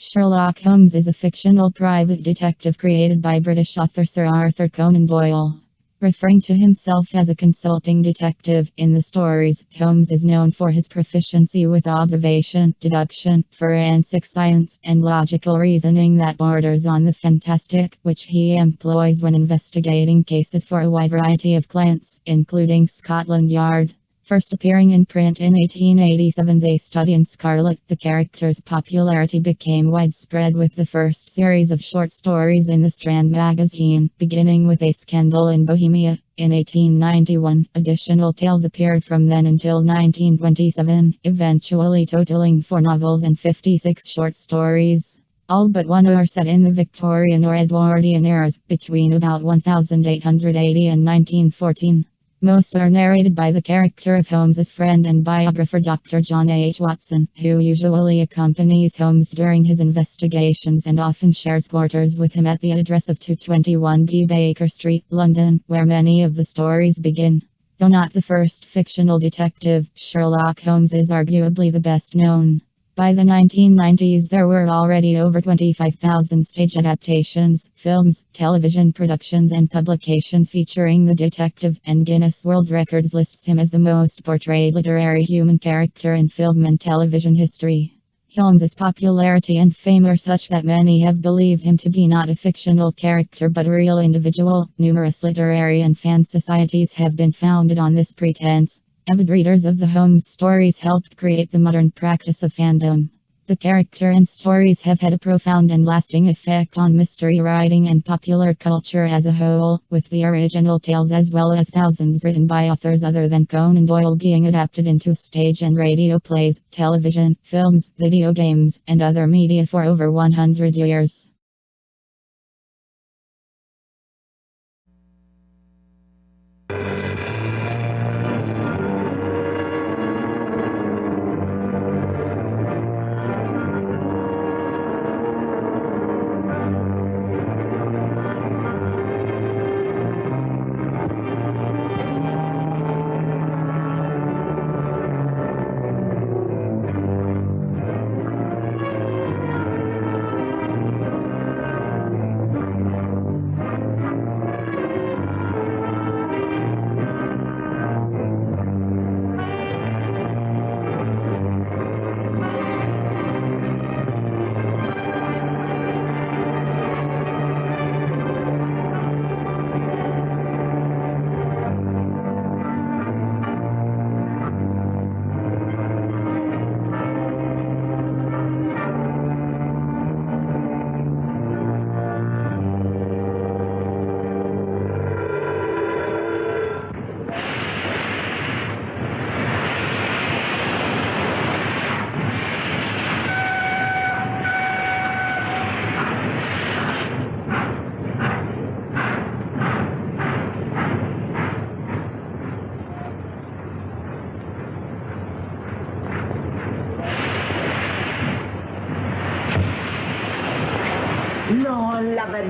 Sherlock Holmes is a fictional private detective created by British author Sir Arthur Conan Doyle. Referring to himself as a consulting detective in the stories, Holmes is known for his proficiency with observation, deduction, forensic science, and logical reasoning that borders on the fantastic, which he employs when investigating cases for a wide variety of clients, including Scotland Yard. First appearing in print in 1887's A Study in Scarlet, the character's popularity became widespread with the first series of short stories in the Strand magazine, beginning with A Scandal in Bohemia. In 1891, additional tales appeared from then until 1927, eventually totaling 4 novels and 56 short stories. All but one are set in the Victorian or Edwardian eras, between about 1880 and 1914. Most are narrated by the character of Holmes's friend and biographer Dr. John H. Watson, who usually accompanies Holmes during his investigations and often shares quarters with him at the address of 221B Baker Street, London, where many of the stories begin. Though not the first fictional detective, Sherlock Holmes is arguably the best known. By the 1990s, there were already over 25,000 stage adaptations, films, television productions, and publications featuring the detective, and Guinness World Records lists him as the most portrayed literary human character in film and television history. Holmes's popularity and fame are such that many have believed him to be not a fictional character but a real individual. Numerous literary and fan societies have been founded on this pretense. Avid readers of the Holmes stories helped create the modern practice of fandom. The character and stories have had a profound and lasting effect on mystery writing and popular culture as a whole, with the original tales as well as thousands written by authors other than Conan Doyle being adapted into stage and radio plays, television, films, video games, and other media for over 100 years.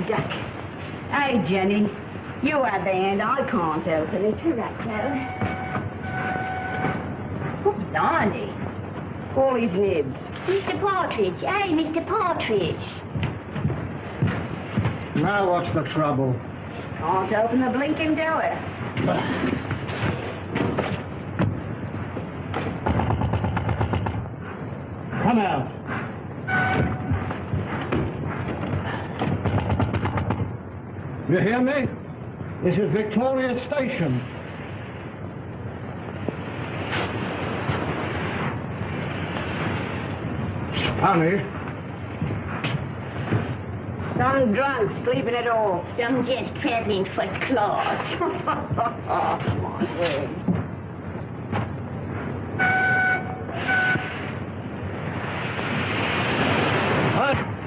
Duck. Hey, Jenny, you are the end. I can't open it. Right, Who's Arnie? All his nibs. Mr. Partridge. Hey, Mr. Partridge. Now what's the trouble? Can't open the blinking door. Come out. You hear me? This is Victoria Station. Honey. Some drunk, sleeping it off. Some just traveling first class. My word.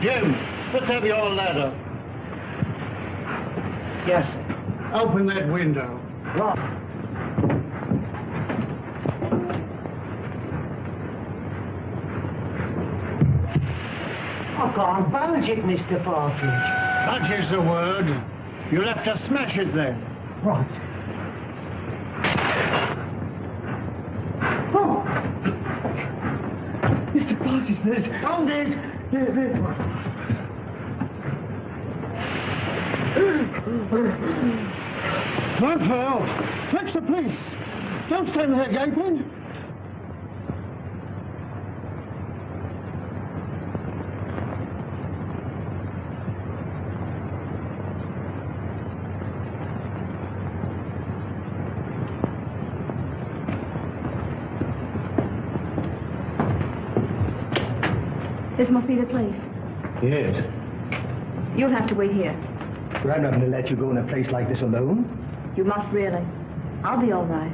Jim, let's have your ladder. Yes, sir. Open that window. Right. I can't budge it, Mr. Partridge. Budge is the word. You'll have to smash it then. Right. Oh! Mr. Partridge, Raphael, fix the police. Don't stand there gaping. This must be the place. Yes. You'll have to wait here. But I'm not going to let you go in a place like this alone. You must really. I'll be all right.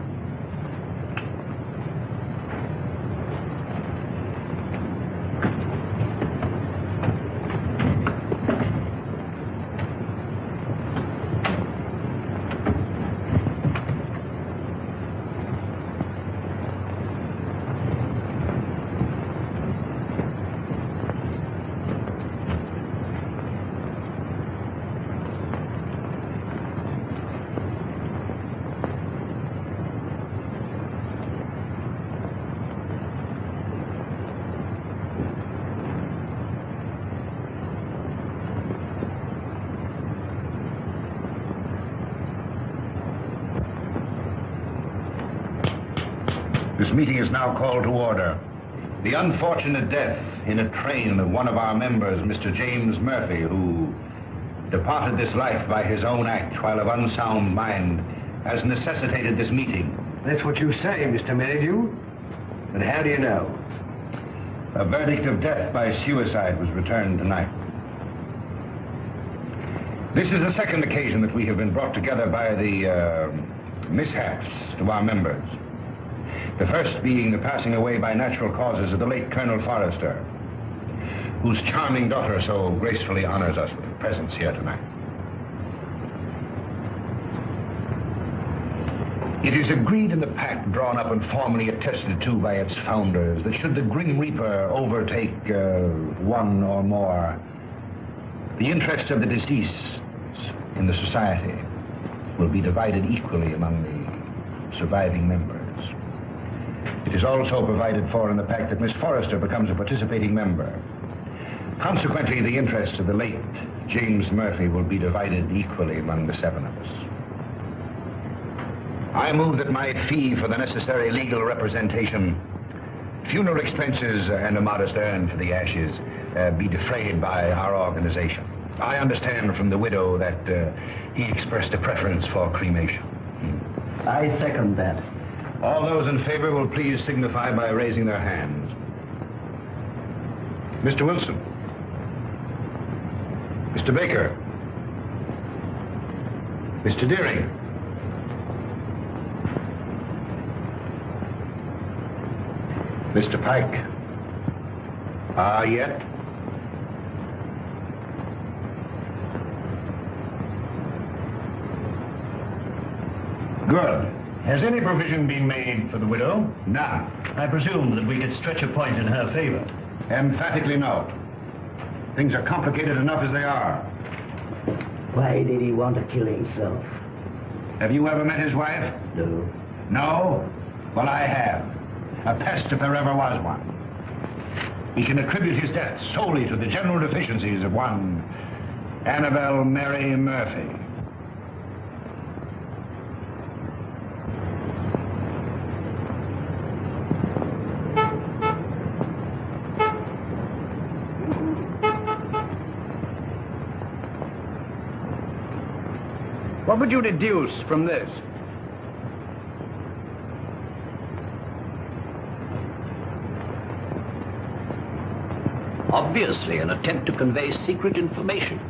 This meeting is now called to order. The unfortunate death in a train of one of our members, Mr. James Murphy, who departed this life by his own act while of unsound mind, has necessitated this meeting. That's what you say, Mr. Merridew. But how do you know? A verdict of death by suicide was returned tonight. This is the second occasion that we have been brought together by the mishaps to our members. The first being the passing away by natural causes of the late Colonel Forrester, whose charming daughter so gracefully honors us with her presence here tonight. It is agreed in the pact drawn up and formally attested to by its founders that should the Grim Reaper overtake one or more, the interests of the deceased in the society will be divided equally among the surviving members. It is also provided for in the pact that Miss Forrester becomes a participating member. Consequently, the interests of the late James Murphy will be divided equally among the seven of us. I move that my fee for the necessary legal representation, funeral expenses, and a modest urn for the ashes be defrayed by our organization. I understand from the widow that he expressed a preference for cremation. I second that. All those in favor will please signify by raising their hands. Mr. Wilson. Mr. Baker. Mr. Deering. Mr. Pyke. Yet? Good. Has any provision been made for the widow? None. I presume that we could stretch a point in her favor. Emphatically no. Things are complicated enough as they are. Why did he want to kill himself? Have you ever met his wife? No. No? Well, I have. A pest if there ever was one. He can attribute his death solely to the general deficiencies of one Annabelle Mary Murphy. What would you deduce from this? Obviously, an attempt to convey secret information.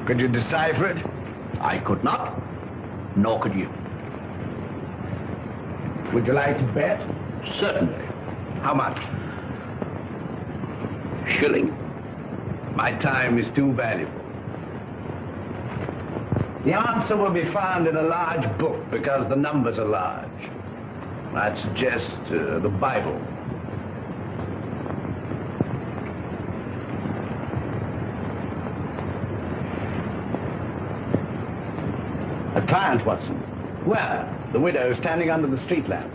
Could you decipher it? I could not, nor could you. Would you like to bet? Certainly. How much? Shilling. My time is too valuable. The answer will be found in a large book because the numbers are large. I'd suggest the Bible. A client, Watson. Where? The widow standing under the street lamp.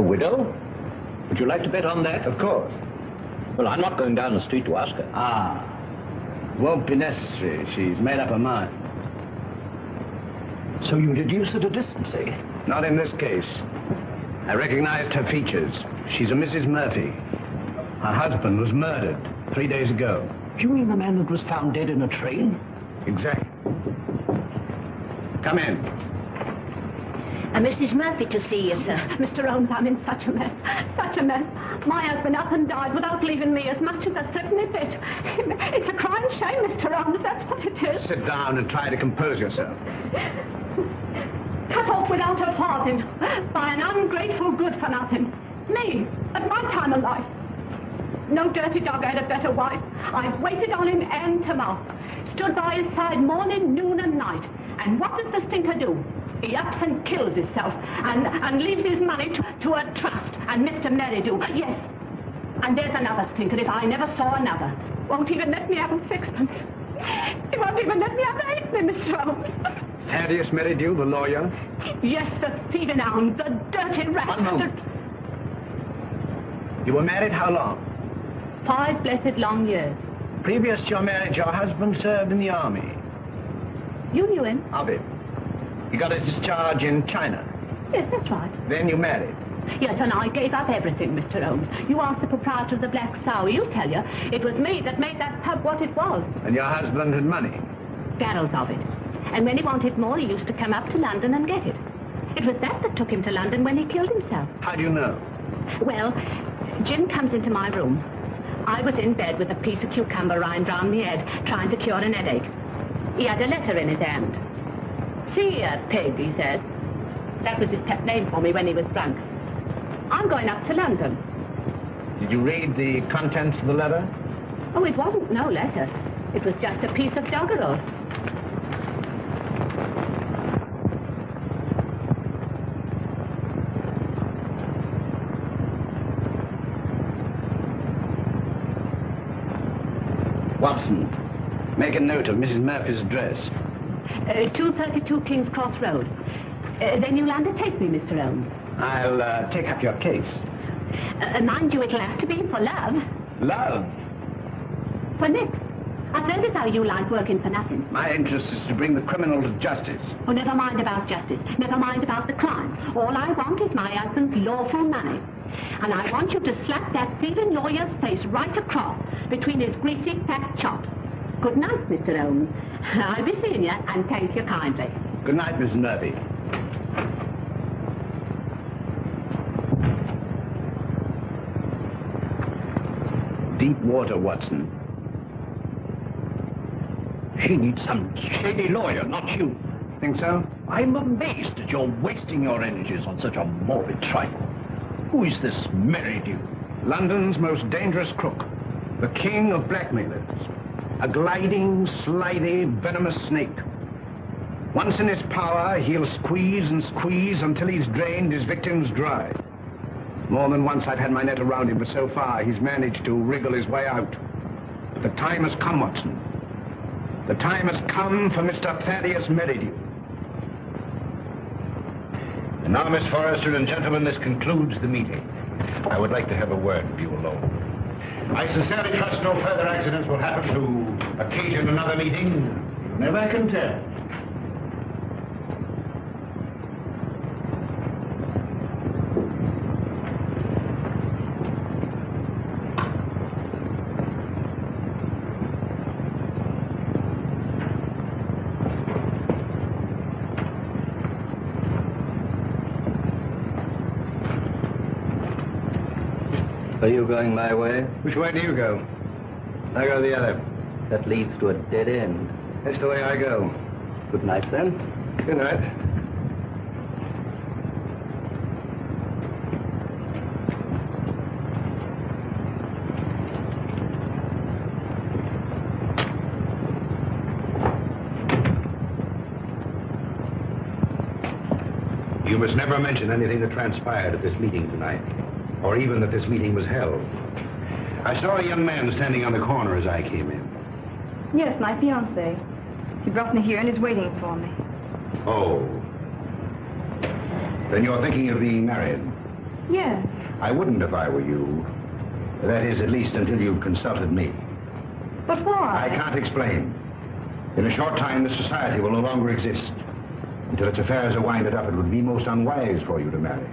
widow? Would you like to bet on that? Of course. Well, I'm not going down the street to ask her. Ah. Won't be necessary. She's made up her mind. So you deduce at a distance, eh? Not in this case. I recognized her features. She's a Mrs. Murphy. Her husband was murdered 3 days ago. You mean the man that was found dead in a train? Exactly. Come in. Mrs. Murphy to see you, sir. Mr. Holmes, I'm in such a mess. Such a mess. My husband up and died without leaving me as much as a threepenny bit. It's a crying shame, Mr. Holmes. That's what it is. Sit down and try to compose yourself. Cut off without a farthing by an ungrateful good-for-nothing. Me, at my time of life. No dirty dog had a better wife. I've waited on him end to mouth. Stood by his side morning, noon, and night. And what does the stinker do? He ups and kills himself and leaves his money to a trust. And Mr. Merridew, yes. And there's another stinker if I never saw another. Won't even let me have a sixpence. He won't even let me have a halfpenny, Mr. Holmes. Thaddeus Merridew, the lawyer? Yes, the thieving hound, the dirty rat. One moment. You were married how long? 5 blessed long years. Previous to your marriage, your husband served in the army. You knew him? Of it. He got his discharge in China. Yes, that's right. Then you married. Yes, and I gave up everything, Mr. Holmes. You asked the proprietor of the Black Sow. He'll tell you. It was me that made that pub what it was. And your husband had money. Barrels of it. And when he wanted more, he used to come up to London and get it. It was that took him to London when he killed himself. How do you know? Well, Jim comes into my room. I was in bed with a piece of cucumber rind round my head, trying to cure an headache. He had a letter in his hand. See here, pig, he says. That was his pet name for me when he was drunk. I'm going up to London. Did you read the contents of the letter? Oh, it wasn't no letter. It was just a piece of doggerel. Watson, make a note of Mrs. Murphy's address. 232 King's Cross Road. Then you'll undertake me, Mr. Holmes. I'll take up your case. Mind you, it'll have to be for love. Love? For Nick. I've heard as how you like working for nothing. My interest is to bring the criminal to justice. Oh, never mind about justice. Never mind about the crime. All I want is my husband's lawful money. And I want you to slap that thieving lawyer's face right across between his greasy fat chops. Good night, Mr. Holmes. I'll be seeing you, and thank you kindly. Good night, Miss Murphy. Deep water, Watson. She needs some shady lawyer, not you. Think so? I'm amazed that you're wasting your energies on such a morbid trifle. Who is this Merridew? London's most dangerous crook. The king of blackmailers. A gliding, slithy, venomous snake. Once in his power, he'll squeeze and squeeze until he's drained his victims dry. More than once I've had my net around him, but so far he's managed to wriggle his way out. But the time has come, Watson. The time has come for Mr. Thaddeus Merridew. And now, Miss Forrester and gentlemen, this concludes the meeting. I would like to have a word with you alone. I sincerely trust no further accidents will happen to occasion another meeting. You never can tell. Are you going my way? Which way do you go? I go the other. That leads to a dead end. That's the way I go. Good night, then. Good night. You must never mention anything that transpired at this meeting tonight, or even that this meeting was held. I saw a young man standing on the corner as I came in. Yes, my fiancé. He brought me here and is waiting for me. Oh. Then you're thinking of being married? Yes. I wouldn't if I were you. That is, at least until you've consulted me. But why? I can't explain. In a short time, this society will no longer exist. Until its affairs are winded up, it would be most unwise for you to marry.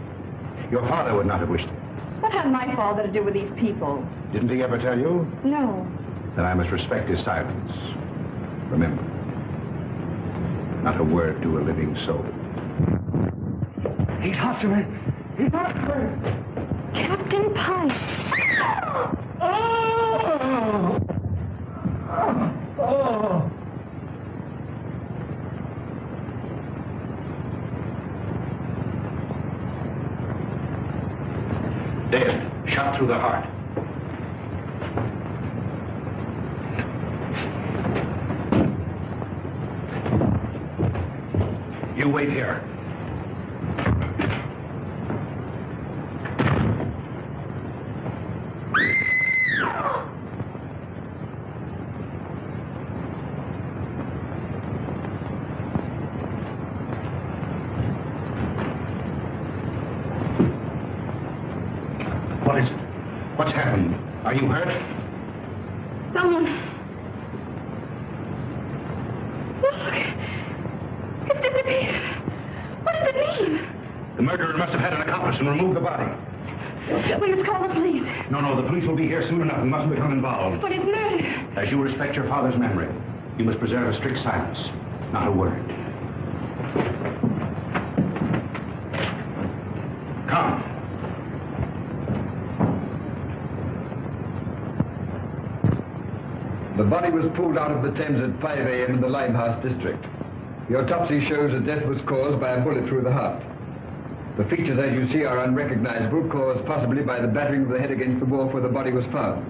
Your father would not have wished it. What had my father to do with these people? Didn't he ever tell you? No. Then I must respect his silence. Remember, not a word to a living soul. He's after me. He's after me. Captain Pyke. Oh! Oh! Dead, shot through the heart. You wait here. What is it? What's happened? Are you hurt? Someone. Look. It's disappeared. What does it mean? The murderer must have had an accomplice and removed the body. We must call the police. No, the police will be here soon enough. We mustn't become involved. But it's murder. As you respect your father's memory, you must preserve a strict silence. Not a word. Come. The body was pulled out of the Thames at 5 a.m. in the Limehouse district. The autopsy shows that death was caused by a bullet through the heart. The features, as you see, are unrecognizable, caused possibly by the battering of the head against the wall where the body was found.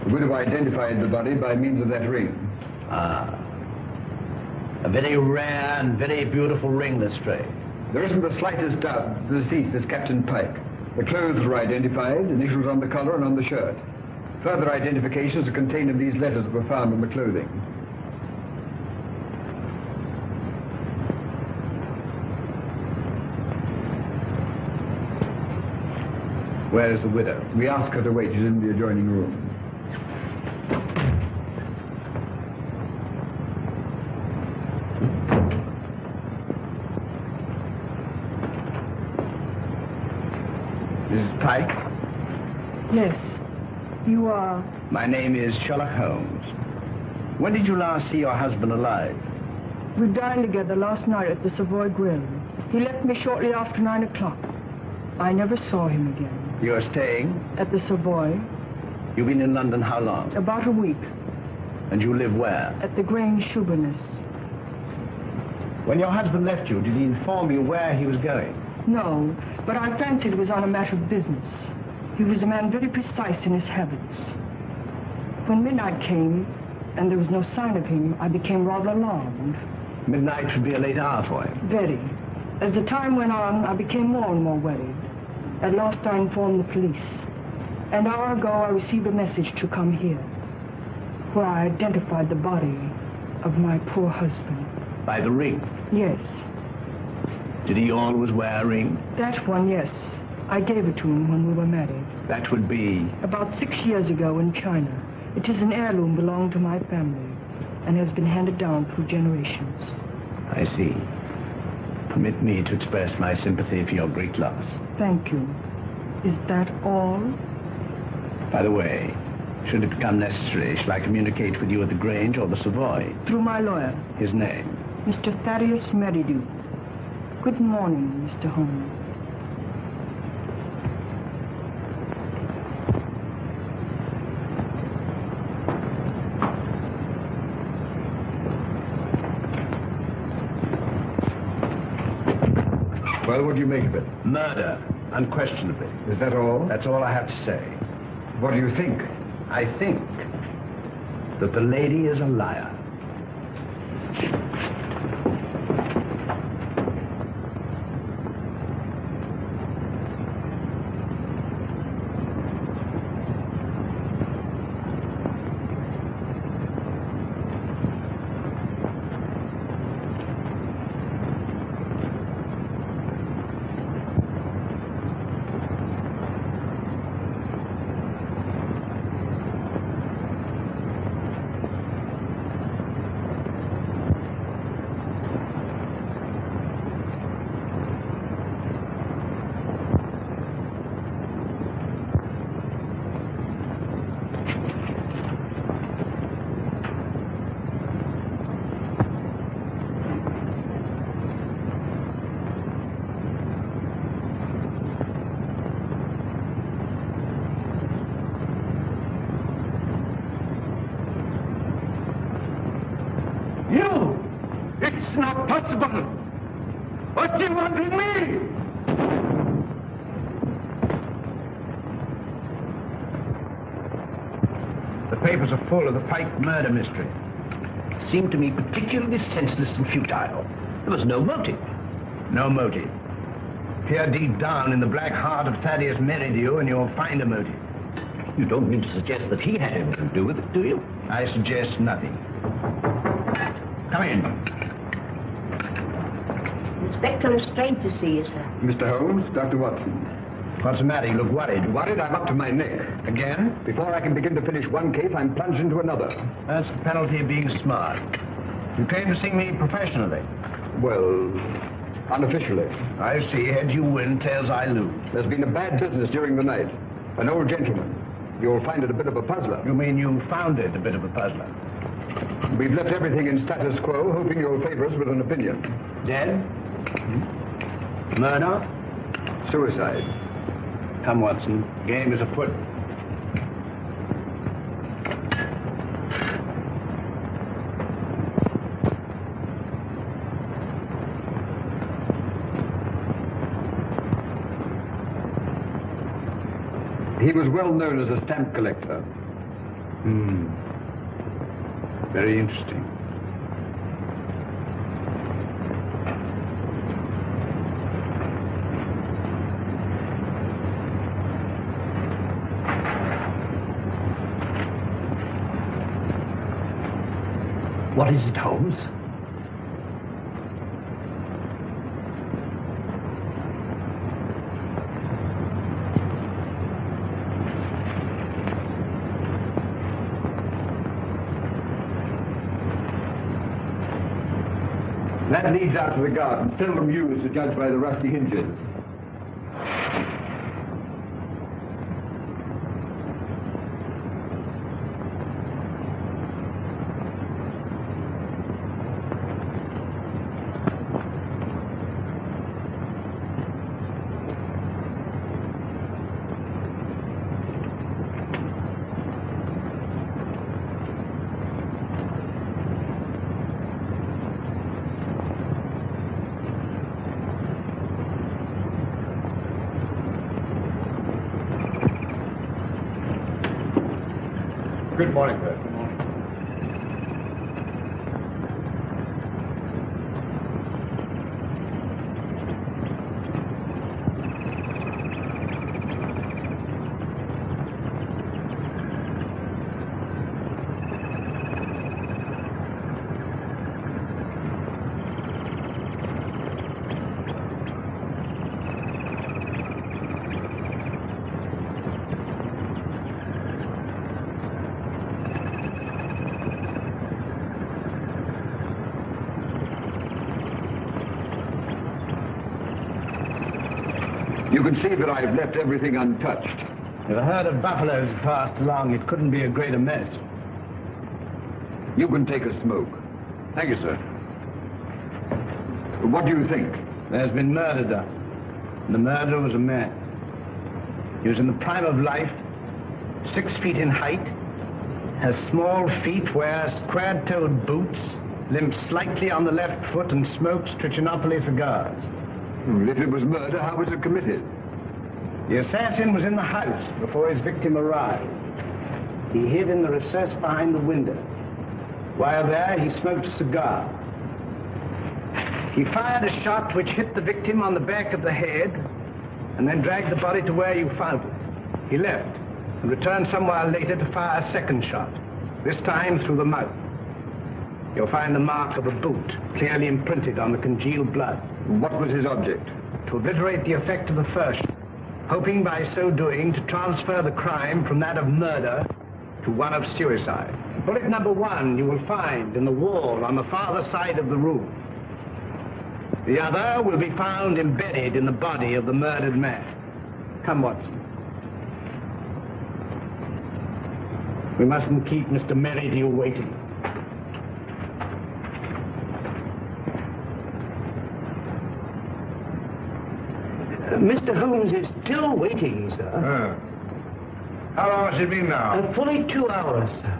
The widow identified the body by means of that ring. Ah. A very rare and very beautiful ring, Lestrade. There isn't the slightest doubt the deceased is Captain Pyke. The clothes were identified, initials on the collar and on the shirt. Further identifications are contained in these letters that were found in the clothing. Where is the widow? We asked her to wait. She's in the adjoining room. Mrs. Pyke? Yes. You are? My name is Sherlock Holmes. When did you last see your husband alive? We dined together last night at the Savoy Grill. He left me shortly after 9 o'clock. I never saw him again. You're staying? At the Savoy. You've been in London how long? About a week. And you live where? At the Grange Shoeburyness. When your husband left you, did he inform you where he was going? No, but I fancied it was on a matter of business. He was a man very precise in his habits. When midnight came, and there was no sign of him, I became rather alarmed. Midnight should be a late hour for him. Very. As the time went on, I became more and more worried. At last I informed the police. An hour ago, I received a message to come here, where I identified the body of my poor husband. By the ring? Yes. Did he always wear a ring? That one, yes. I gave it to him when we were married. That would be? About 6 years ago in China. It is an heirloom belonging to my family and has been handed down through generations. I see. Permit me to express my sympathy for your great loss. Thank you. Is that all? By the way, should it become necessary, shall I communicate with you at the Grange or the Savoy? Through my lawyer. His name? Mr. Thaddeus Merridew. Good morning, Mr. Holmes. Well, what do you make of it? Murder, unquestionably. Is that all? That's all I have to say. What do you think? I think that the lady is a liar. impossible! What do you want with me? The papers are full of the Pyke murder mystery. Seemed to me particularly senseless and futile. There was no motive. No motive. Peer deep down in the black heart of Thaddeus Merridew and you'll find a motive. You don't mean to suggest that he had anything to do with it, do you? I suggest nothing. Come in. Inspector is strange to see you, sir. Mr. Holmes, Dr. Watson. What's the matter? You look worried. Worried? I'm up to my neck. Again? Before I can begin to finish one case, I'm plunged into another. That's the penalty of being smart. You came to see me professionally. Well, unofficially. I see. Heads you win, tails I lose. There's been a bad business during the night. An old gentleman. You'll find it a bit of a puzzler. You mean you found it a bit of a puzzler? We've left everything in status quo, hoping you'll favor us with an opinion. Dead? Murder? Suicide. Come, Watson. Game is afoot. He was well known as a stamp collector. Very interesting. What is it, Holmes? That leads out to the garden, seldom used to judge by the rusty hinges. Good morning, sir. Good morning. You can see that I've left everything untouched. If a herd of buffaloes passed along, it couldn't be a greater mess. You can take a smoke. Thank you, sir. What do you think? There's been murder done. And the murderer was a man. He was in the prime of life, 6 feet in height, has small feet, wears square-toed boots, limps slightly on the left foot, and smokes Trichinopoly cigars. If it was murder, how was it committed? The assassin was in the house before his victim arrived. He hid in the recess behind the window. While there, he smoked a cigar. He fired a shot which hit the victim on the back of the head and then dragged the body to where you found it. He left and returned somewhere later to fire a second shot, this time through the mouth. You'll find the mark of a boot clearly imprinted on the congealed blood. What was his object? To obliterate the effect of the first, hoping by so doing to transfer the crime from that of murder to one of suicide. Bullet number 1 you will find in the wall on the farther side of the room. The other will be found embedded in the body of the murdered man. Come, Watson. We mustn't keep Mr. Merridew waiting. Mr. Holmes is still waiting, sir. How long has it been now? Fully 2 hours, sir.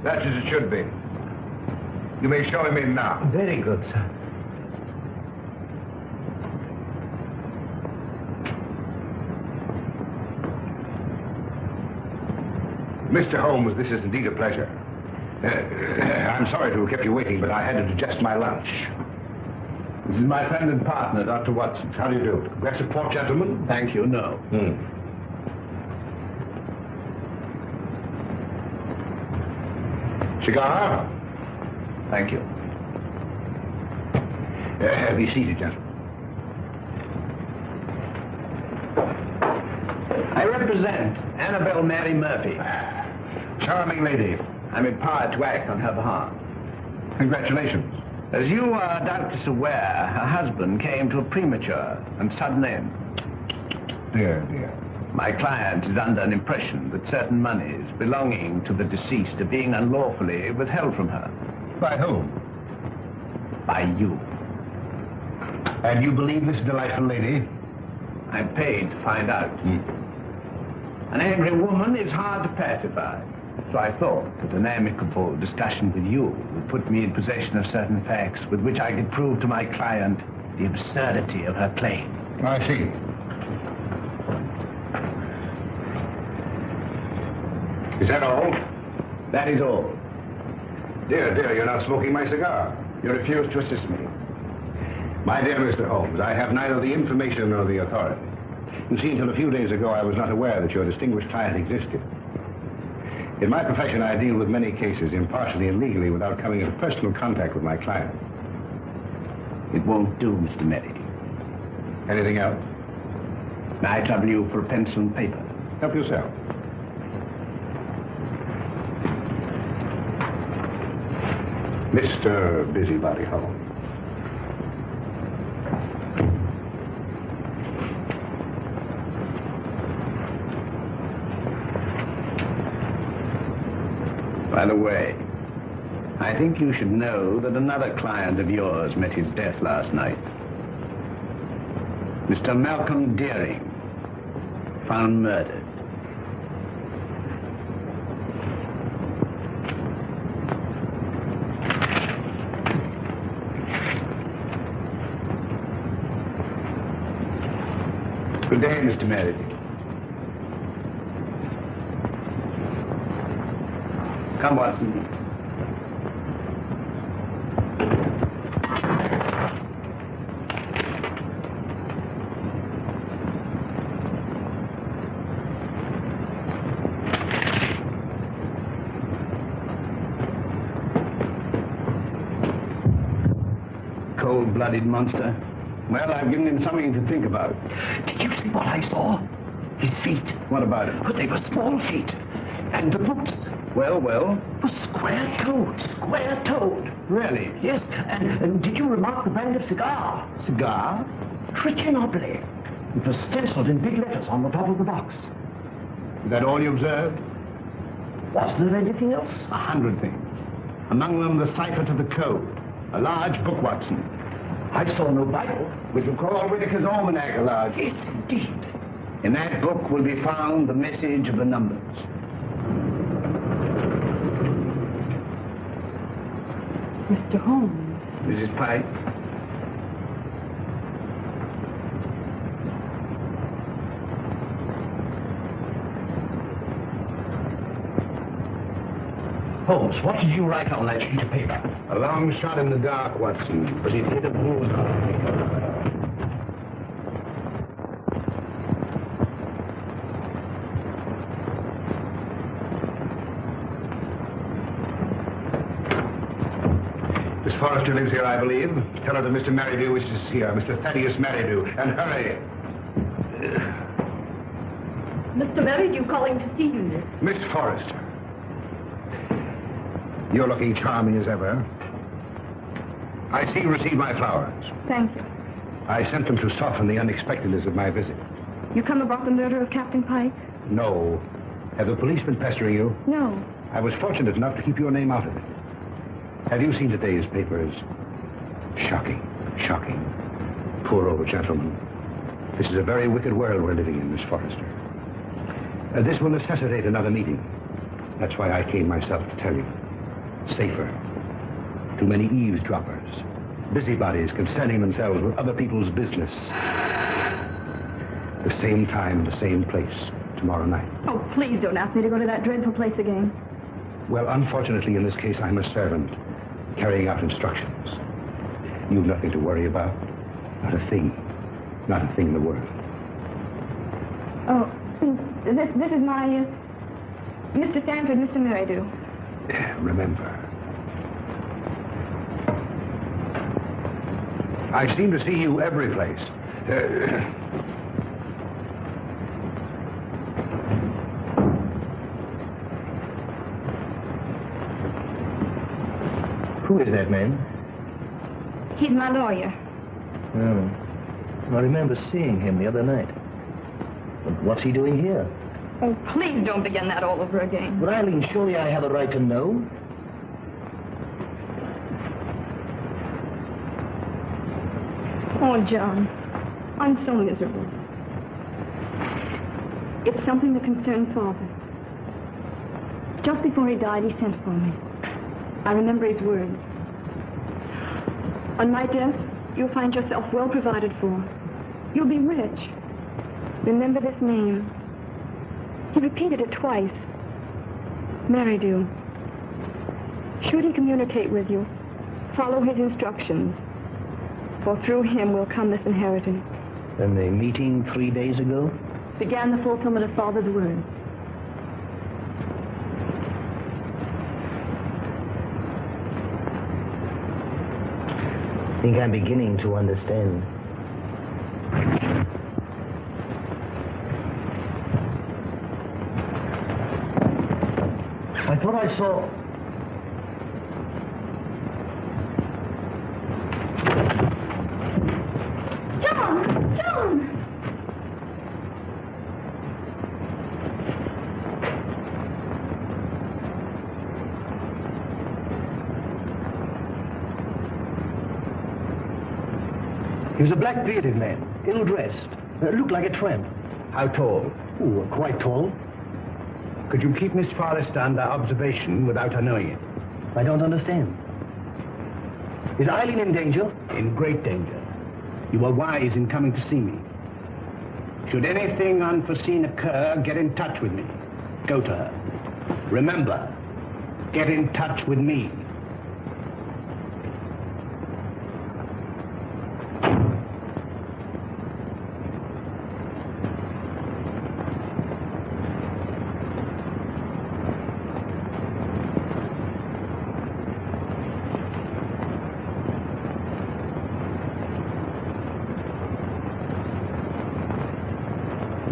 That's as it should be. You may show him in now. Very good, sir. Mr. Holmes, this is indeed a pleasure. I'm sorry to have kept you waiting, but I had to digest my lunch. This is my friend and partner, Dr. Watson. How do you do? Glass of port, gentlemen? Thank you, no. Cigar? Thank you. Be seated, gentlemen. I represent Annabelle Mary Murphy. Charming lady. I'm empowered to act on her behalf. Congratulations. As you are doubtless aware, her husband came to a premature and sudden end. Dear, dear. My client is under an impression that certain monies belonging to the deceased are being unlawfully withheld from her. By whom? By you. And you believe this delightful lady? I'm paid to find out. An angry woman is hard to pacify. So I thought that an amicable discussion with you would put me in possession of certain facts with which I could prove to my client the absurdity of her claim. I see. Is that all? That is all. Dear, dear, you're not smoking my cigar. You refuse to assist me. My dear Mr. Holmes, I have neither the information nor the authority. You see, until a few days ago, I was not aware that your distinguished client existed. In my profession, I deal with many cases impartially and legally without coming into personal contact with my client. It won't do, Mr. Merry. Anything else? May I trouble you for a pencil and paper? Help yourself. Mr. Busybody Holmes. By the way, I think you should know that another client of yours met his death last night. Mr. Malcolm Deering, found murdered. Good day, Mr. Merritt. Come, Watson. Cold-blooded monster. Well, I've given him something to think about. Did you see what I saw? His feet. What about it? But they were small feet. And the boots. Well? Was square-toed. Really? Yes, and did you remark the brand of cigar? Cigar? Reginald Owen. It was stenciled in big letters on the top of the box. Is that all you observed? Was there anything else? 100 things. Among them, the cipher to the code. A large book, Watson. I saw no Bible. We can call Whitaker's Almanac a large. Yes, indeed. In that book will be found the message of the numbers. Mr. Holmes. Mrs. Pyke. Holmes, what did you write on that sheet of paper? A long shot in the dark, Watson, but it hit a bullseye. Miss Forrester lives here, I believe. Tell her that Mr. Merridew wishes to see her, Mr. Thaddeus Merridew, and hurry. Mr. Merridew calling to see you, miss. Miss Forrester. You're looking charming as ever. I see you received my flowers. Thank you. I sent them to soften the unexpectedness of my visit. You come about the murder of Captain Pyke? No. Have the police been pestering you? No. I was fortunate enough to keep your name out of it. Have you seen today's papers? Shocking. Shocking. Poor old gentleman. This is a very wicked world we're living in, Miss Forrester. This will necessitate another meeting. That's why I came myself to tell you. Safer. Too many eavesdroppers. Busybodies concerning themselves with other people's business. The same time, the same place. tomorrow night. Oh, please don't ask me to go to that dreadful place again. Well, unfortunately, in this case, I'm a servant carrying out instructions. You've nothing to worry about. Not a thing. Not a thing in the world. Oh, this is my, Mr. Stanford, Mr. Merridew. Remember. I seem to see you every place. Who is that man? He's my lawyer. Oh. I remember seeing him the other night. But what's he doing here? Oh, please don't begin that all over again. But Eileen, surely I have a right to know. Oh, John, I'm so miserable. It's something that concerns Father. Just before he died, he sent for me. I remember his words. On my death, you'll find yourself well provided for. You'll be rich. Remember this name. He repeated it twice. Merridew. Should he communicate with you, follow his instructions, for through him will come this inheritance. And the meeting 3 days ago? Began the fulfillment of Father's word. I think I'm beginning to understand. I thought I saw... John! He was a black-bearded man, ill-dressed, looked like a tramp. How tall? Oh, quite tall. Could you keep Miss Forrester under observation without her knowing it? I don't understand. Is Eileen in danger? In great danger. You were wise in coming to see me. Should anything unforeseen occur, get in touch with me. Go to her. Remember, get in touch with me.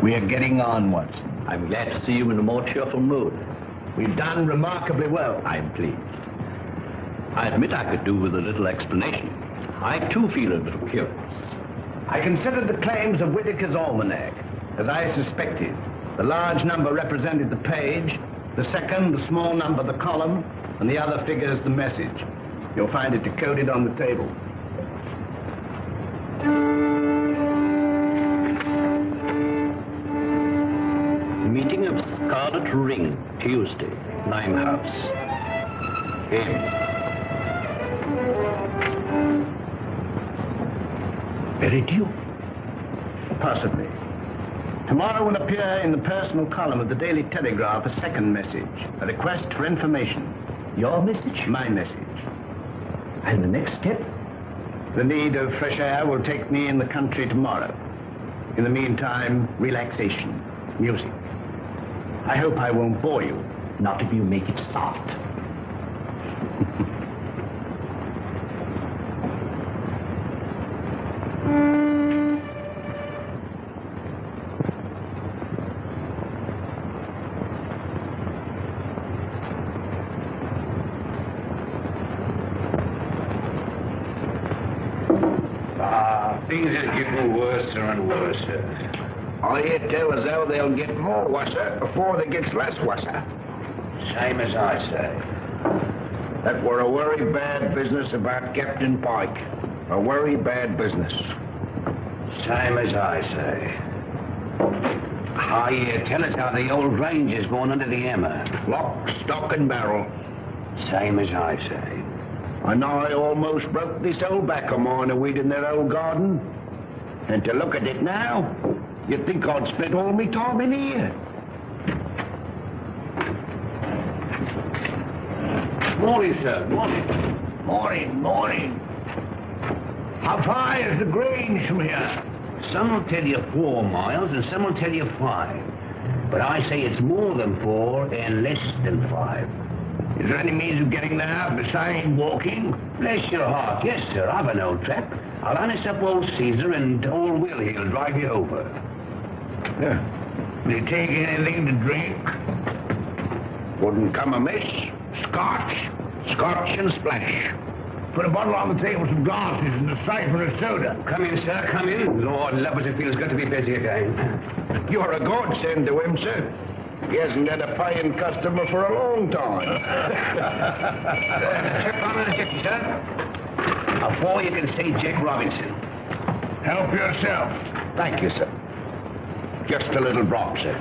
We are getting on, Watson. I'm glad to see you in a more cheerful mood. We've done remarkably well. I'm pleased. I admit I could do with a little explanation. I, too, feel a little curious. I considered the claims of Whitaker's almanac. As I suspected, the large number represented the page, the second, the small number, the column, and the other figures the message. You'll find it decoded on the table. Meeting of Scarlet Ring, Tuesday, Limehouse. M. Merridew? Possibly. Tomorrow will appear in the personal column of the Daily Telegraph a second message, a request for information. Your message? My message. And the next step? The need of fresh air will take me in the country tomorrow. In the meantime, relaxation, music. I hope I won't bore you. Not if you make it soft. Things are getting worse and worse. I hear tell as how they'll get more worser before they gets less worser. Same as I say. That were a very bad business about Captain Pyke. A very bad business. Same as I say. I hear tell us how the old range is going under the hammer. Lock, stock, and barrel. Same as I say. And I almost broke this old back of mine a weed in their old garden. And to look at it now, you'd think I'd spent all me time in here. Morning, sir. Morning. Morning. How far is the Grange from here? Some will tell you 4 miles and some will tell you 5. But I say it's more than 4 and less than 5. Is there any means of getting there besides walking? Bless your heart. Yes, sir. I've an old trap. I'll harness up old Caesar and old Will he'll drive you over. Will you take anything to drink? Wouldn't come amiss. Scotch and splash. Put a bottle on the table, some glasses, and a siphon of soda. Come in, sir, come in. Lord love us, it feels good to be busy again. You're a godsend to him, sir. He hasn't had a paying customer for a long time. Chip on the ticket, sir. Before you can say Jack Robinson. Help yourself. Thank you, sir. Just a little drop, sir.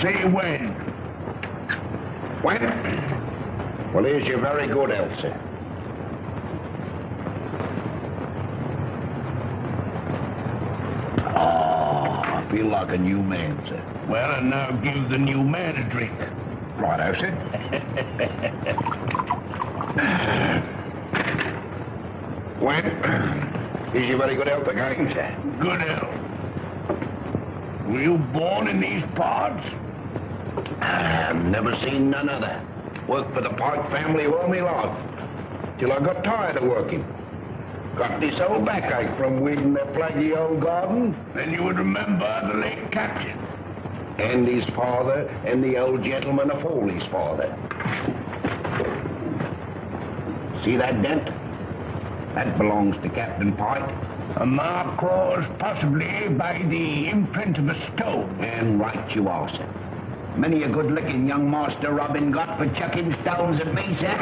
Say when. When? Well, here's your very good health, sir. I feel like a new man, sir. Well, and now give the new man a drink. Righto, sir. When? Here's your very good health again, sir. Good health. Were you born in these parts? I've never seen none other. Worked for the Pyke family all my life. Till I got tired of working. Got this old backache from weeding their plaggy old garden. Then you would remember the late captain. And his father, and the old gentleman of Foley's father. See that dent? That belongs to Captain Pyke. A mark caused possibly by the imprint of a stone. And right you are, sir. Many a good-looking young master Robin got for chucking stones at me, sir.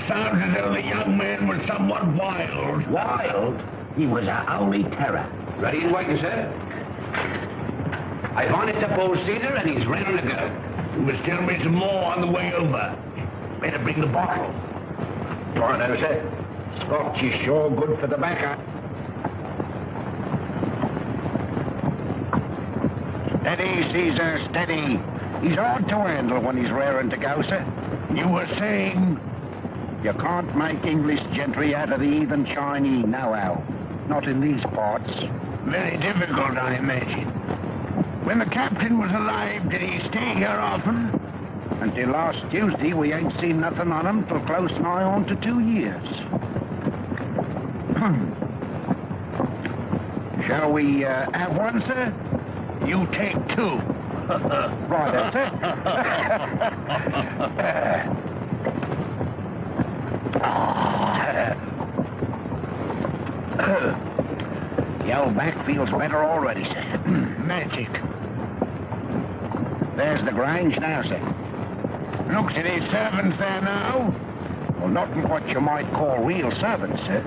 Sounds as though the young man was somewhat wild. Wild? He was a holy terror. Ready and waiting, sir. I've harnessed up old Caesar and he's ready to go. You must tell me some more on the way over. Better bring the bottle. Righto, sir. Scotch is sure good for the backer. Steady, Caesar, steady. He's hard to handle when he's raring to go, sir. You were saying? You can't make English gentry out of the heathen Chinese now-how. Not in these parts. Very difficult, I imagine. When the captain was alive, did he stay here often? Until last Tuesday, we ain't seen nothing on him till close nigh on to 2 years. Shall we have one, sir? You take 2. Right, that's it. The old back feels better already, sir. Magic. There's the Grange now, sir. Looks any servants there now? Well, not what you might call real servants, sir.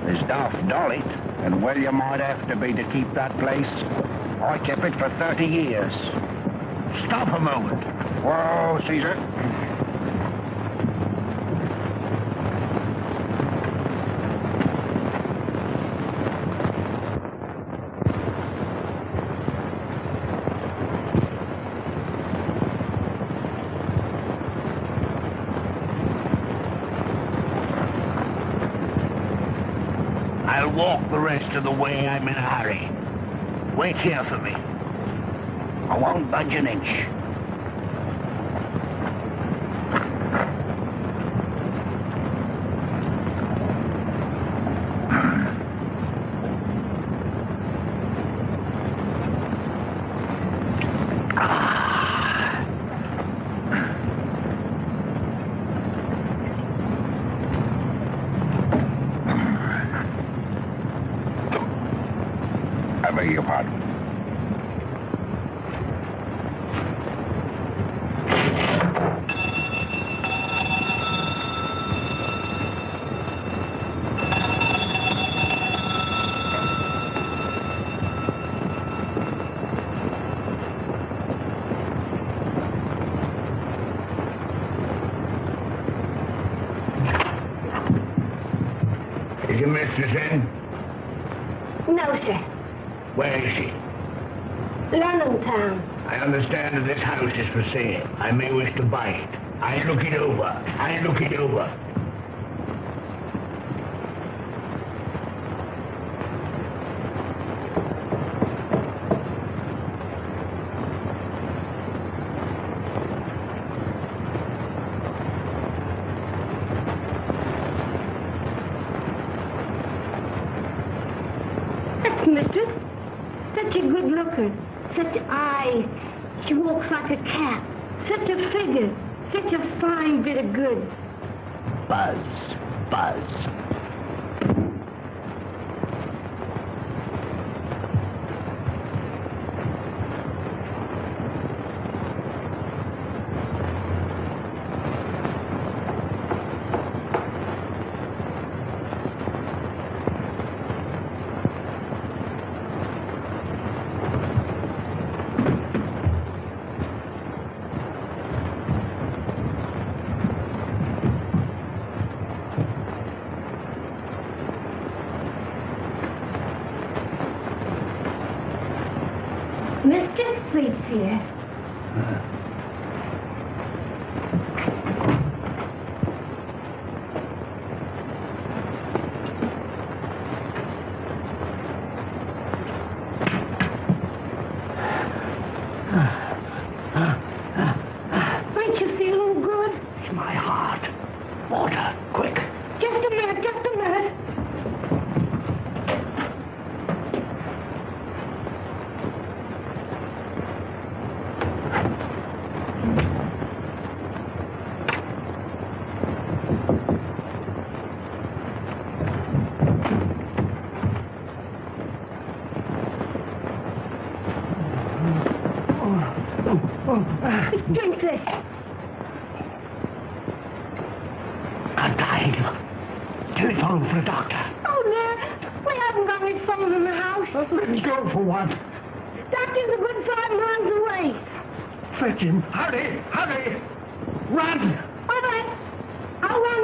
There's Daft Dolly, and well you might have to be to keep that place. I kept it for 30 years. Stop a moment. Whoa, Caesar. I'll walk the rest of the way. I'm in a hurry. Wait here for me. I won't budge an inch. I beg your pardon. Is your mistress in? No, sir. Where is she? London town. I understand that this house is for sale. I may wish to buy it. I look it over. I look it over. Mistress, such a good looker, such eyes. She walks like a cat. Such a figure, such a fine bit of goods. Buzz, buzz. Mistress sleeps here. Ain't you feeling good? It's my heart. Water, quick. Just a minute, just a minute. Drink this. I'm dying. Telephone for a doctor. Oh, no. We haven't got any phone in the house. Let me go for one. Doctor's a good 5 miles away. Fetch him. Hurry, hurry. Run. All right. I'll run.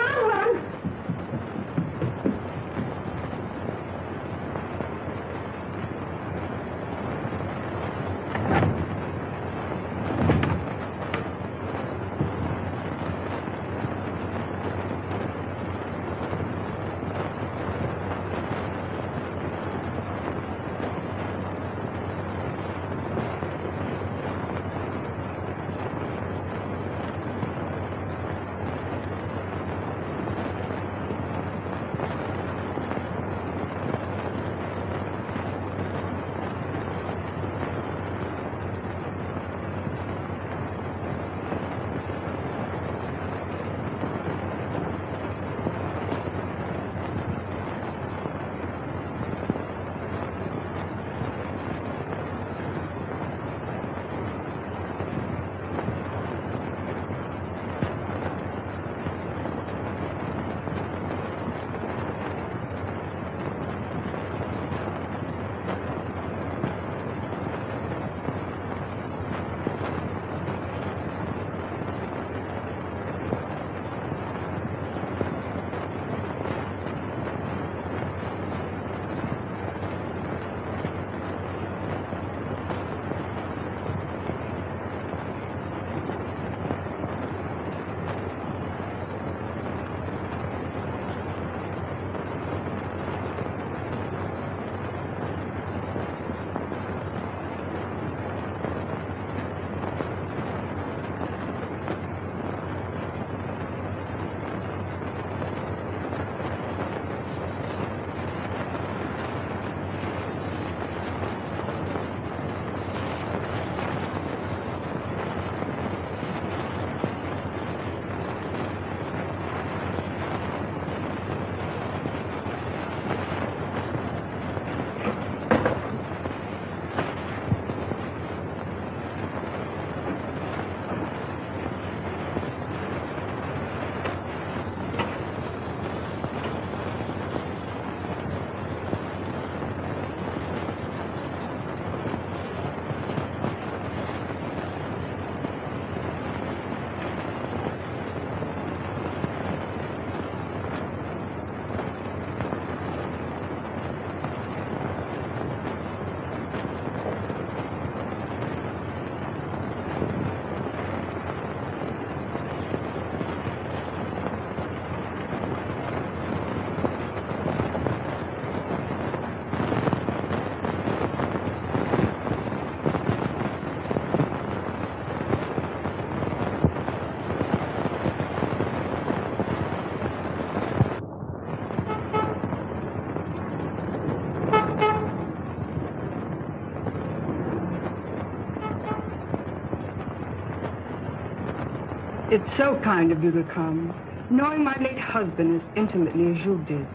It's so kind of you to come. Knowing my late husband as intimately as you did,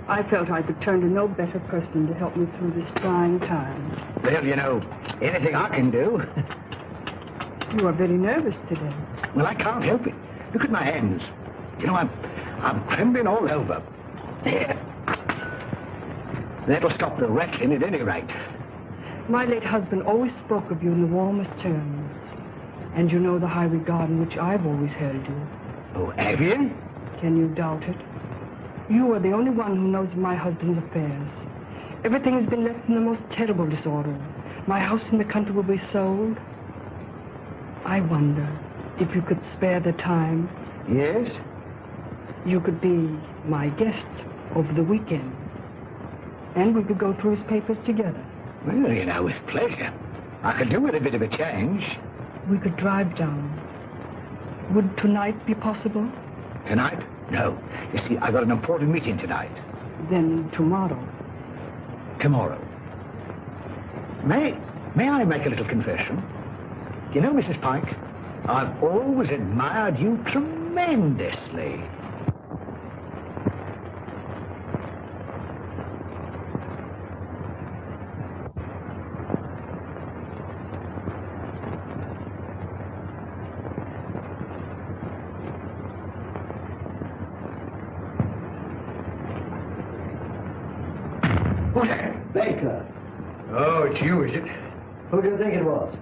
I felt I could turn to no better person to help me through this trying time. Well, you know, anything I can do. You are very nervous today. Well, I can't help it. Look at my hands. You know, I'm trembling all over. There. That'll stop the rattling at any rate. My late husband always spoke of you in the warmest terms. And you know the high regard in which I've always held you. Oh, have you? Can you doubt it? You are the only one who knows of my husband's affairs. Everything has been left in the most terrible disorder. My house in the country will be sold. I wonder if you could spare the time. Yes? You could be my guest over the weekend. And we could go through his papers together. Well, you know, with pleasure. I could do with a bit of a change. We could drive down. Would tonight be possible? Tonight? No. You see, I got an important meeting tonight. Then tomorrow. Tomorrow. May I make a little confession? You know, Mrs. Pyke, I've always admired you tremendously. Baker. Oh, it's you, is it? Who do you think it was?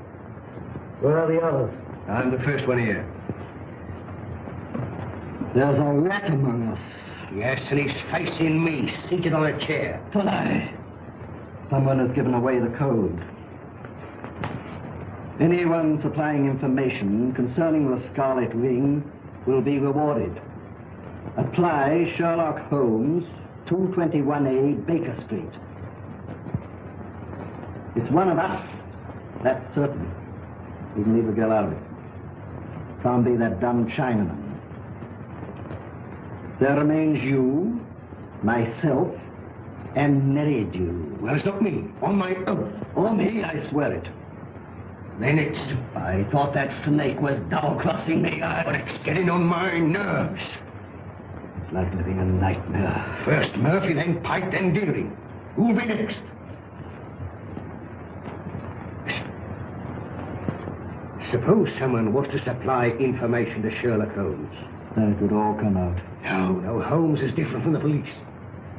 Where are the others? I'm the first one here. There's a rat among us. Yes, and he's facing me, seated on a chair. Aye. Someone has given away the code. Anyone supplying information concerning the Scarlet Ring will be rewarded. Apply Sherlock Holmes, 221A Baker Street. It's one of us, that's certain. We can leave the girl out of it. Can't be that dumb Chinaman. There remains you, myself, and Meridew. Well, it's not me, on my oath. On me, I swear it. Then it's... I thought that snake was double-crossing me. But it's getting on my nerves. It's like living a nightmare. First Murphy, then Pyke, then Deering. Who'll be next? Suppose someone was to supply information to Sherlock Holmes. Then it would all come out. No, Holmes is different from the police.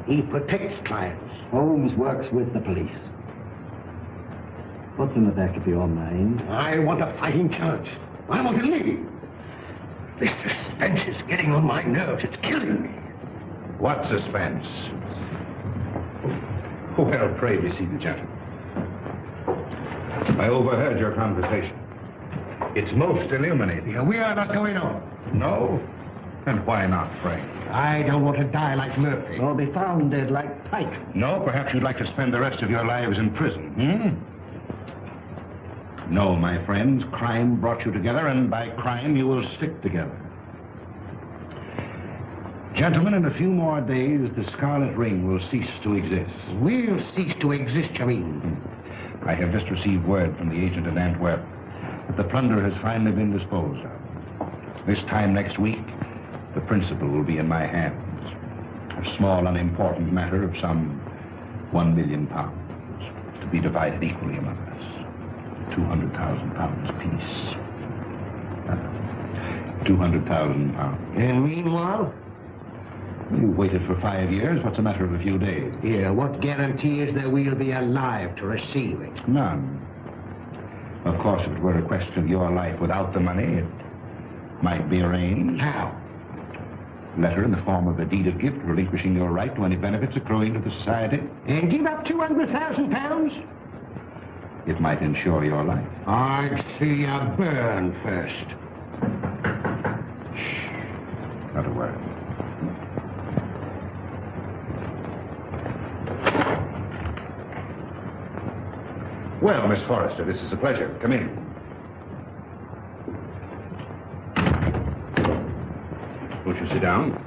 He protects clients. Holmes works with the police. What's in the back of your mind? I want a fighting chance. I want to leave. This suspense is getting on my nerves. It's killing me. What suspense? Well, pray be seated, gentlemen. I overheard your conversation. It's most illuminating. Yeah, we are not going on. No? And why not, pray? I don't want to die like Murphy. Or be found dead like Pyke. No, perhaps you'd like to spend the rest of your lives in prison, No, my friends, crime brought you together, and by crime you will stick together. Gentlemen, in a few more days, the Scarlet Ring will cease to exist. We'll cease to exist, you mean? I have just received word from the agent in Antwerp that the plunder has finally been disposed of. This time next week, the principal will be in my hands. A small, unimportant matter of some £1 million, to be divided equally among us. £200,000 apiece. £200,000. And meanwhile? You waited for 5 years. What's a matter of a few days? Yeah, what guarantee is that we'll be alive to receive it? None. Of course, if it were a question of your life without the money, it might be arranged. How? Letter in the form of a deed of gift relinquishing your right to any benefits accruing to the society. And give up £200,000? It might ensure your life. I'd see you burn first. Shh. Not a word. Well, Miss Forrester, this is a pleasure. Come in. Won't you sit down?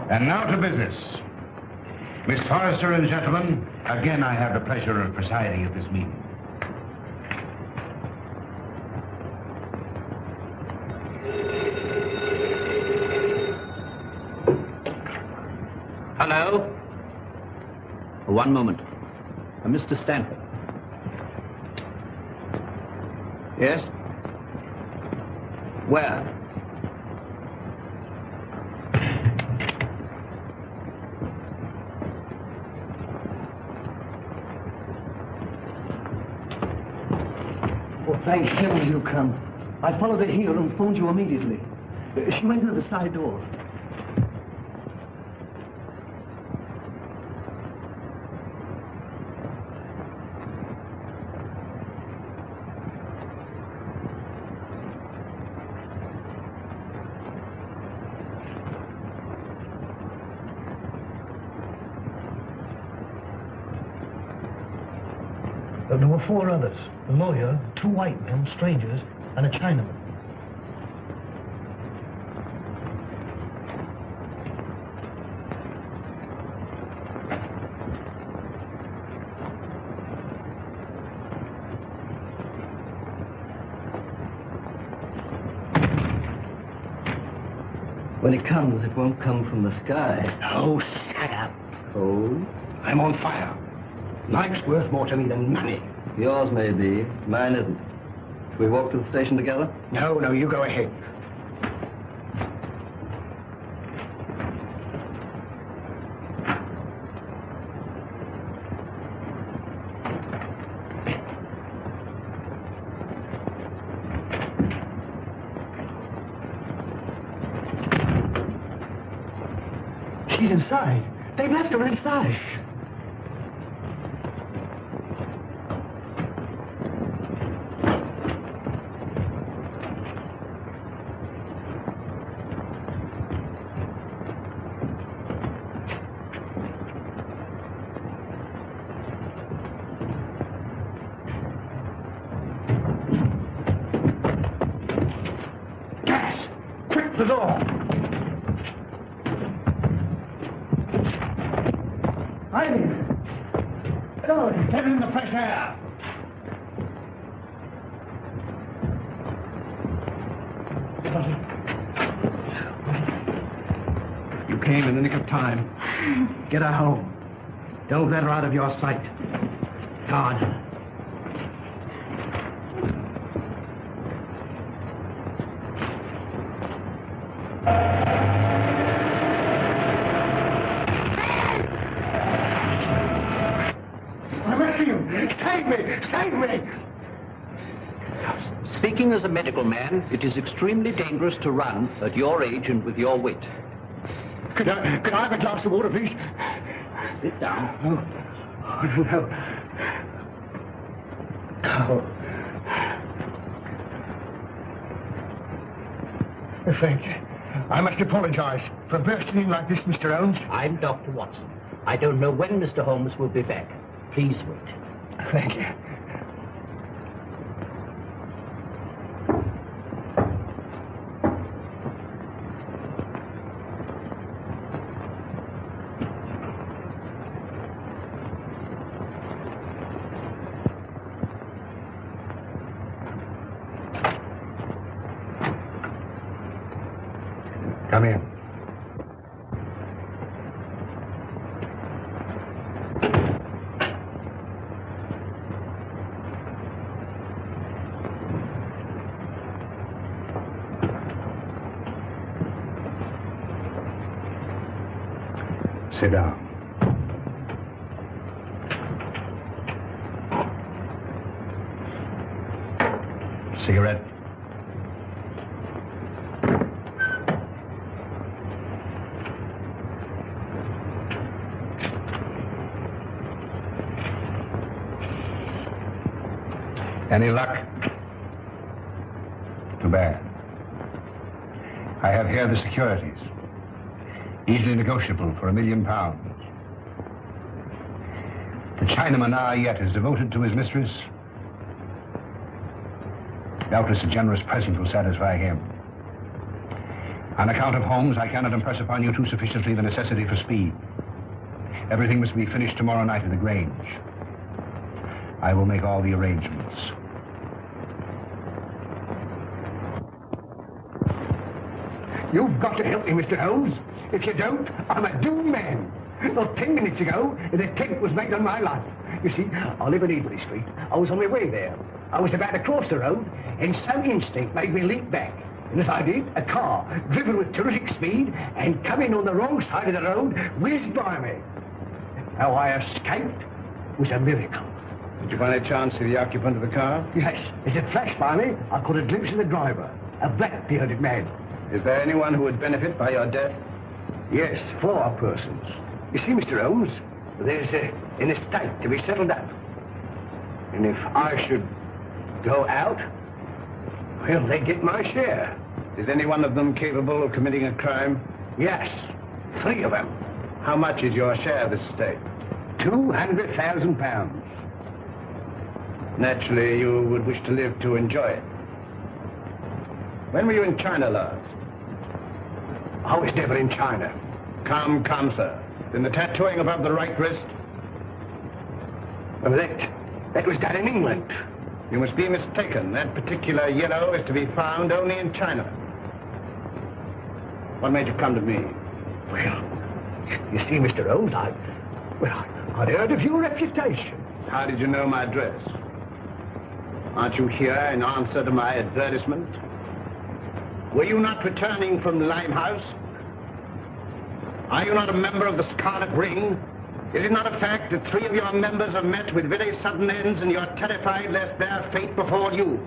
And now to business. Miss Forrester and gentlemen, again I have the pleasure of presiding at this meeting. Hello? One moment. Mr. Stanford. Yes? Where? Oh, thank heaven you come. I followed her here and phoned you immediately. She went through the side door. There were 4 others. A lawyer, 2 white men, strangers, and a Chinaman. When it comes, it won't come from the sky. Oh, shut up. Oh? I'm on fire. Life's worth more to me than money. Yours may be. Mine isn't. Shall we walk to the station together? No, you go ahead. She's inside. They've left her inside. Gas! Quick, the door! Get in the fresh air. You came in the nick of time. Get her home. Don't let her out of your sight. Guard her. Save me! Speaking as a medical man, it is extremely dangerous to run at your age and with your wit. Could I have a glass of water, please? Sit down. Oh, no. Oh. Thank you. I must apologize for bursting in like this, Mr. Holmes. I'm Dr. Watson. I don't know when Mr. Holmes will be back. Please wait. Thank you. Come in. Sit down. Cigarette? Any luck? Too bad. I have here the securities. Easily negotiable for £1 million. The Chinaman now yet is devoted to his mistress. Doubtless a generous present will satisfy him. On account of Holmes, I cannot impress upon you too sufficiently the necessity for speed. Everything must be finished tomorrow night at the Grange. I will make all the arrangements. You've got to help me, Mr. Holmes. If you don't, I'm a doomed man. Not 10 minutes ago, an attempt was made on my life. You see, I live in Ebury Street. I was on my way there. I was about to cross the road, and some instinct made me leap back. And as I did, a car, driven with terrific speed and coming on the wrong side of the road, whizzed by me. How I escaped was a miracle. Did you by any chance see the occupant of the car? Yes, as it flashed by me, I caught a glimpse of the driver, a black-bearded man. Is there anyone who would benefit by your death? Yes, 4 persons. You see, Mr. Holmes, there's an estate to be settled up. And if I should go out, well, they get my share. Is any one of them capable of committing a crime? Yes, 3 of them. How much is your share of this estate? £200,000. Naturally, you would wish to live to enjoy it. When were you in China last? I was never in China. Come, sir. Then the tattooing above the right wrist? Well, that was done in England. You must be mistaken. That particular yellow is to be found only in China. What made you come to me? Well, you see, Mr. Holmes, I'd heard of your reputation. How did you know my address? Aren't you here in answer to my advertisement? Were you not returning from the Limehouse? Are you not a member of the Scarlet Ring? Is it not a fact that 3 of your members have met with very sudden ends and you're terrified lest their fate befall you?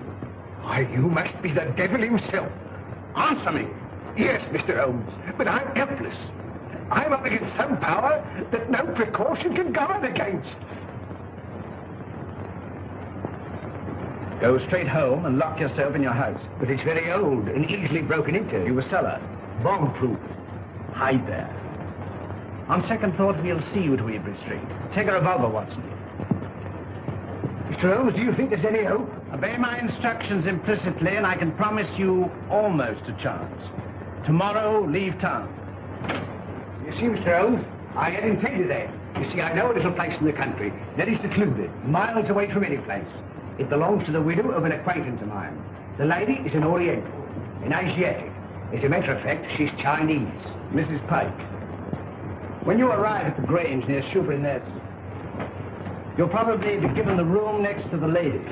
Why, you must be the devil himself. Answer me. Yes, Mr. Holmes, but I'm helpless. I'm up against some power that no precaution can guard against. Go straight home and lock yourself in your house. But it's very old and easily broken into. You a cellar. Bomb-proof. Hide there. On second thought, we'll see you to Ebury Street. Take a revolver, Watson. Mr. Holmes, do you think there's any hope? Obey my instructions implicitly, and I can promise you almost a chance. Tomorrow, leave town. You see, Mr. Holmes, I had intended that. You see, I know a little place in the country that is secluded, miles away from any place. It belongs to the widow of an acquaintance of mine. The lady is an Oriental, an Asiatic. As a matter of fact, she's Chinese. Mrs. Pyke. When you arrive at the Grange near Shoebury Ness, you'll probably be given the room next to the ladies.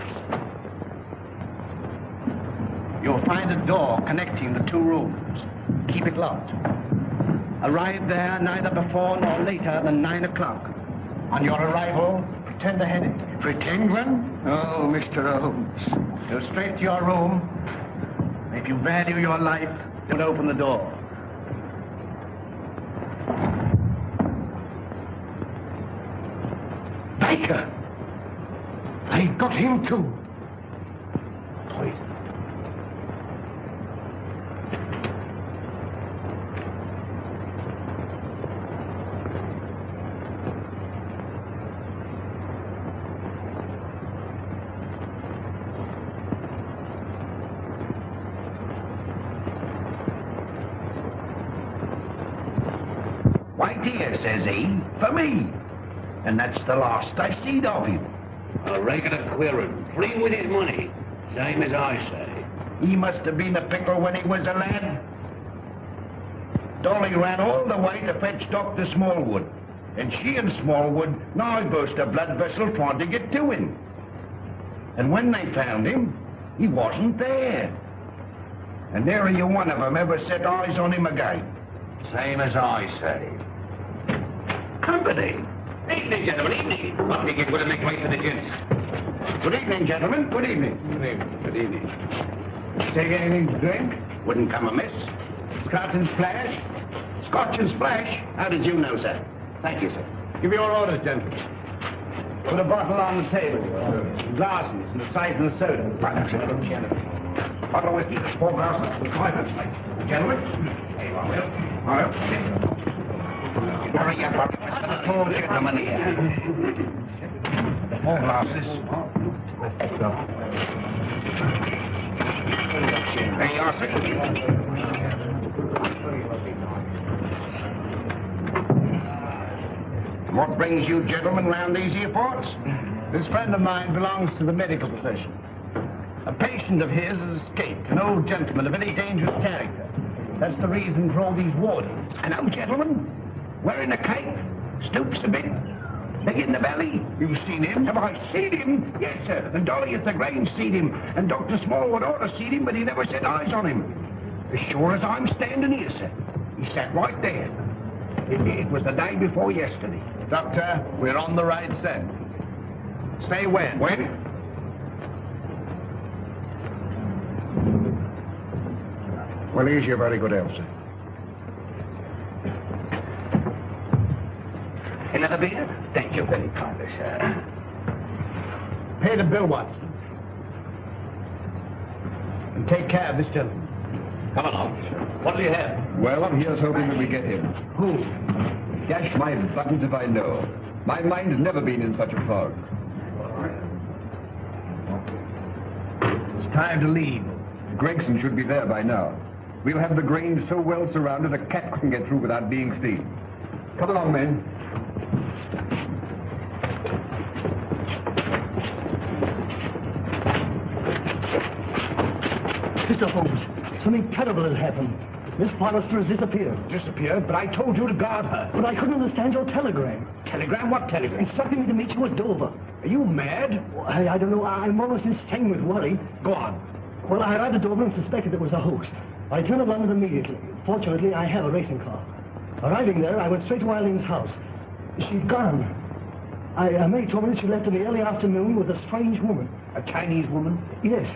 You'll find a door connecting the 2 rooms. Keep it locked. Arrive there neither before nor later than 9 o'clock. On your arrival, pretend a headache. Pretend one? Oh, Mr. Holmes. Go straight to your room. If you value your life, don't open the door. Pyke! They got him too. Poison. Why, dear, says he, for me. And that's the last I seed of him. A regular queerin', free with his money, same as I say. He must have been a pickle when he was a lad. Dolly ran all the way to fetch Dr. Smallwood. And she and Smallwood now burst a blood vessel trying to get to him. And when they found him, he wasn't there. And nary a one of them ever set eyes on him again. Same as I say. Company. Evening, gentlemen, evening. What we get, we'll make way for the gents. Good evening, gentlemen. Good evening. Good evening. Good evening. Take anything to drink? Wouldn't come amiss. Scotch and splash? Scotch and splash? How did you know, sir? Thank you, sir. Give your orders, gentlemen. Put a bottle on the table. Glasses and a siphon of soda. Bottle of whiskey. 4 glasses. 5 of slate. Gentlemen. All right. Hurry up. Get the money here. 4 glasses. There you are, sir. What brings you gentlemen round these here parts? This friend of mine belongs to the medical profession. A patient of his has escaped, an old gentleman of very dangerous character. That's the reason for all these wardens. An old gentleman? Wearing a cape? Stoops a bit? Big in the belly? You've seen him? Have I seen him? Yes, sir. And Dolly at the Grange seen him. And Dr. Smallwood ought to seen him, but he never set eyes on him. As sure as I'm standing here, sir. He sat right there. It was the day before yesterday. Doctor, we're on the right scent. Say when? When? Well, here's your very good health, sir. Another beer? Thank you very kindly, sir. Pay the bill, Watson. And take care of this gentleman. Come along. What do you have? Well, I'm here's hoping that we get him. Who? Dash my buttons if I know. My mind's never been in such a fog. It's time to leave. Gregson should be there by now. We'll have the Grange so well surrounded a cat couldn't get through without being seen. Come along, men. Mr. Holmes, something terrible has happened. Miss Forrester has disappeared. Disappeared? But I told you to guard her. But I couldn't understand your telegram. Telegram? What telegram? Instructing me to meet you at Dover. Are you mad? Well, I don't know. I'm almost insane with worry. Go on. Well, I arrived at Dover and suspected it was a hoax. I returned to London immediately. Fortunately, I have a racing car. Arriving there, I went straight to Eileen's house. She'd gone. Maid told me that she left in the early afternoon with a strange woman. A Chinese woman? Yes.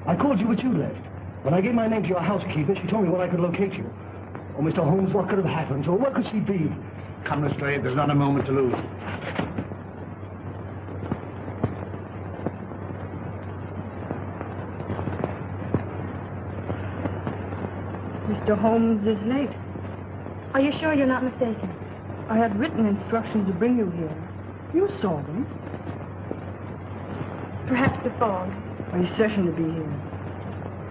I called you, but you left. When I gave my name to your housekeeper, she told me where I could locate you. Oh, Mr. Holmes, what could have happened to her? Where could she be? Come, Lestrade, there's not a moment to lose. Mr. Holmes is late. Are you sure you're not mistaken? I had written instructions to bring you here. You saw them. Perhaps the fog. Are you certain to be here?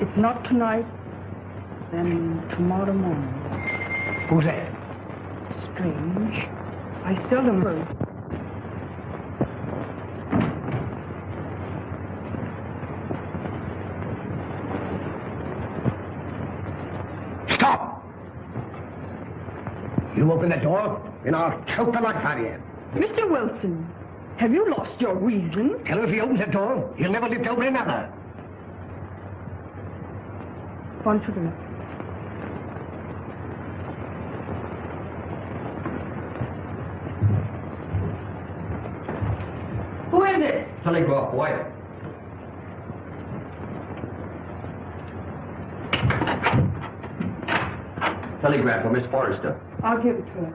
If not tonight, then tomorrow morning. Who's that? Strange. I seldom heard. Stop! You open the door, and I'll choke the life out of you. Mr. Wilson, have you lost your reason? Tell him if he opens the door, he'll never live to open another. One to the left. Who is it? Telegraph, boy. Telegram for Miss Forrester. I'll give it to her.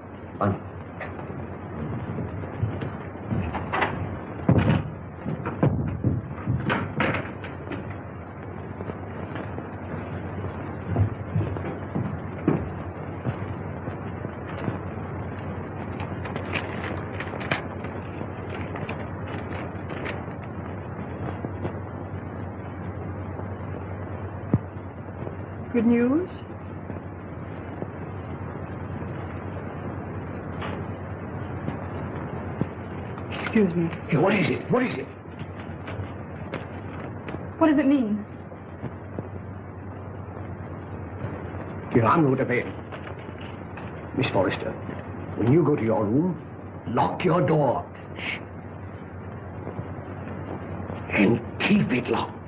Good news? Excuse me. Hey, what is it? What is it? What does it mean? Here, I'm going to bed. Miss Forrester, when you go to your room, lock your door. Shh. And keep it locked.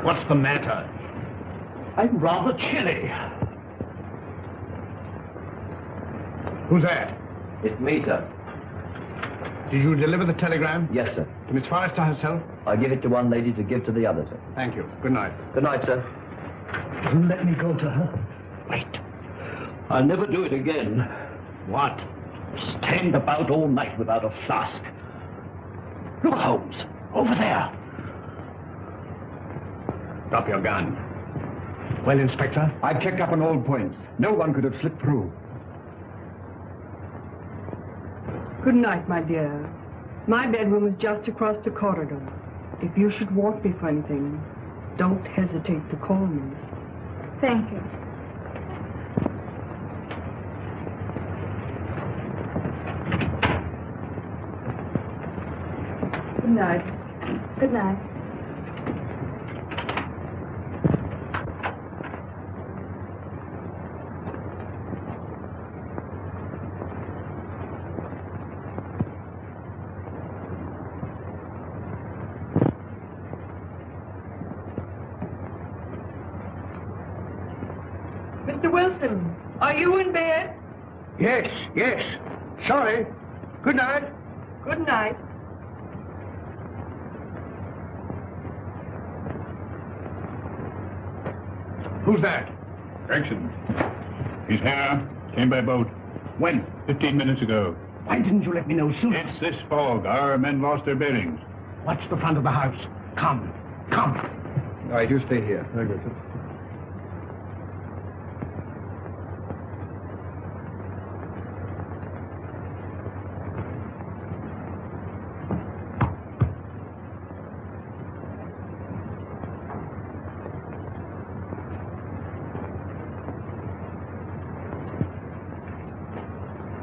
What's the matter? I'm rather chilly. Who's that? It's me, sir. Did you deliver the telegram? Yes, sir. To Miss Forrester herself? I give it to one lady to give to the other, sir. Thank you. Good night. Good night, sir. You let me go to her. Wait. I'll never do it again. What? Stand about all night without a flask. Look, Holmes. Over there. Drop your gun. Well, Inspector? I checked up on all points. No one could have slipped through. Good night, my dear. My bedroom is just across the corridor. If you should want me for anything, don't hesitate to call me. Thank you. Good night. Good night. Mr. Wilson, are you in bed? Yes, yes. Sorry. Good night. Good night. Who's that? Gregson. He's here. Came by boat. When? 15 minutes ago. Why didn't you let me know sooner? It's this fog. Our men lost their bearings. Watch the front of the house. Come. Come. All right, you stay here. Very good, sir.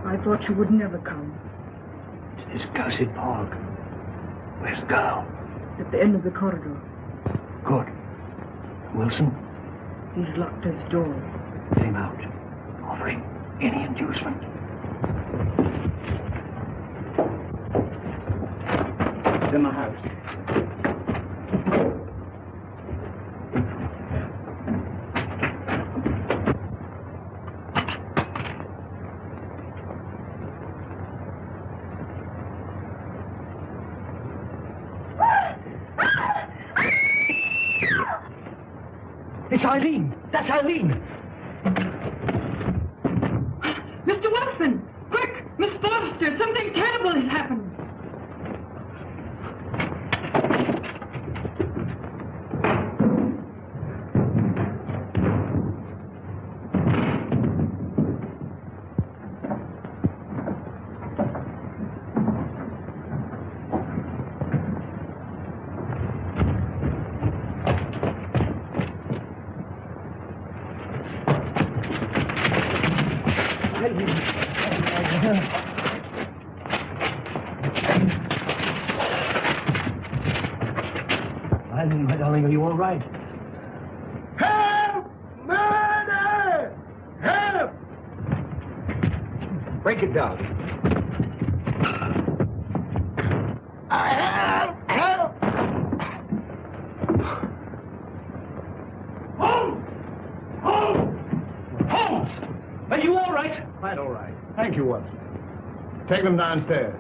I thought you would never come. It's this cursed fog. Where's the girl? At the end of the corridor. Good. Wilson? He's locked his door. Get him out. Offering any inducement. It's in the house. It's Eileen! That's Eileen! Mr. Watson! Quick! Miss Forrester! Something terrible has happened! Eileen, my darling, are you all right? Help! Murder! Help! Break it down. Help! Help! Holmes! Holmes! Holmes! Are you all right? Quite all right. Thank you, Watson. Take them downstairs.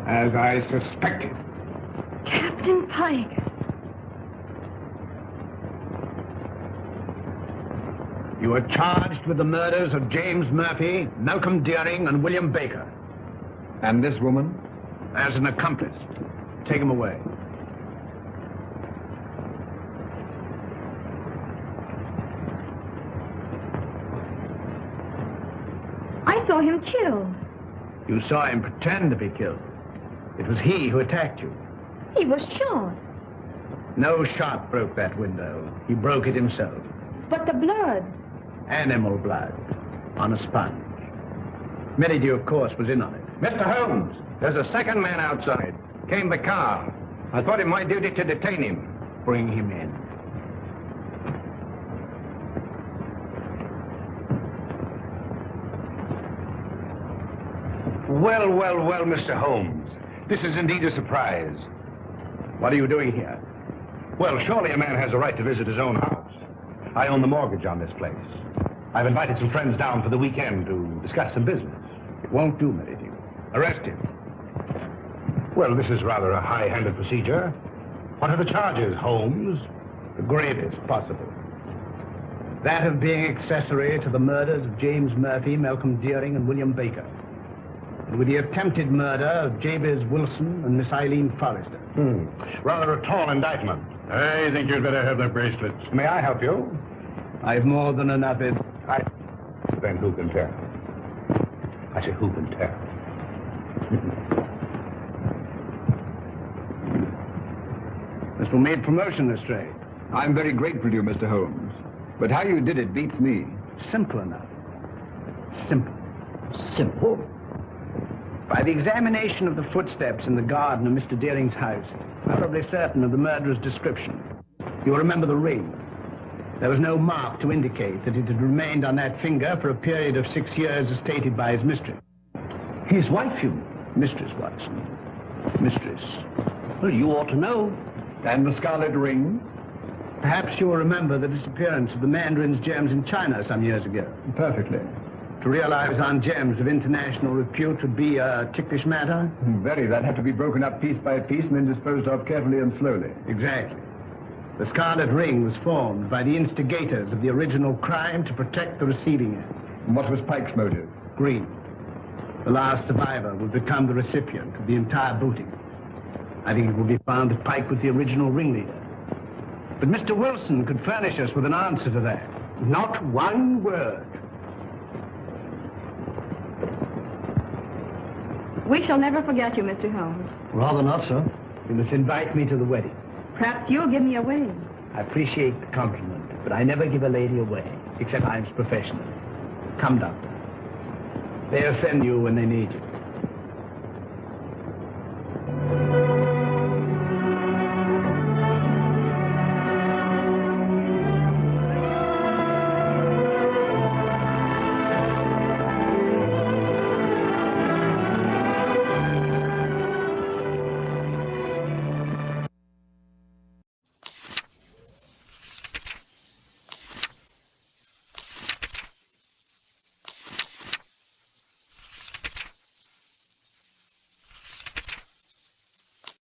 As I suspected. Captain Pyke. You are charged with the murders of James Murphy, Malcolm Deering, and William Baker. And this woman? As an accomplice. Take him away. I saw him killed. You saw him pretend to be killed. It was he who attacked you. He was shot. No shot broke that window. He broke it himself. But the blood. Animal blood. On a sponge. Merridew, of course, was in on it. Mr. Holmes, there's a second man outside. Came the car. I thought it my duty to detain him. Bring him in. Well, well, well, Mr. Holmes. This is indeed a surprise. What are you doing here? Well, surely a man has a right to visit his own house. I own the mortgage on this place. I've invited some friends down for the weekend to discuss some business. It won't do, Merridew. Arrest him. Well, this is rather a high-handed procedure. What are the charges, Holmes? The gravest possible. That of being accessory to the murders of James Murphy, Malcolm Deering, and William Baker. with the attempted murder of Jabez Wilson and Miss Eileen Forrester. Rather a tall indictment. I think you'd better have the bracelets. May I help you? I've more than enough evidence. Then who can tell? I say, who can tell? This will make promotion, Lestrade. I'm very grateful to you, Mr. Holmes. But how you did it beats me. Simple enough. Simple. Simple? By the examination of the footsteps in the garden of Mr. Deering's house, I'm probably certain of the murderer's description. You'll remember the ring. There was no mark to indicate that it had remained on that finger for a period of 6 years as stated by his mistress. His wife, you? Mistress Watson. Mistress. Well, you ought to know. And the scarlet ring? Perhaps you'll remember the disappearance of the mandarin's gems in China some years ago. Perfectly. To realize on gems of international repute would be a ticklish matter? Very. That'd have to be broken up piece by piece and then disposed of carefully and slowly. Exactly. The scarlet ring was formed by the instigators of the original crime to protect the receiving end. And what was Pyke's motive? Greed. The last survivor would become the recipient of the entire booty. I think it will be found that Pyke was the original ringleader. But Mr. Wilson could furnish us with an answer to that. Not one word. We shall never forget you, Mr. Holmes. Rather not, sir. You must invite me to the wedding. Perhaps you'll give me away. I appreciate the compliment, but I never give a lady away, except I'm professional. Come, Doctor. They'll send you when they need you.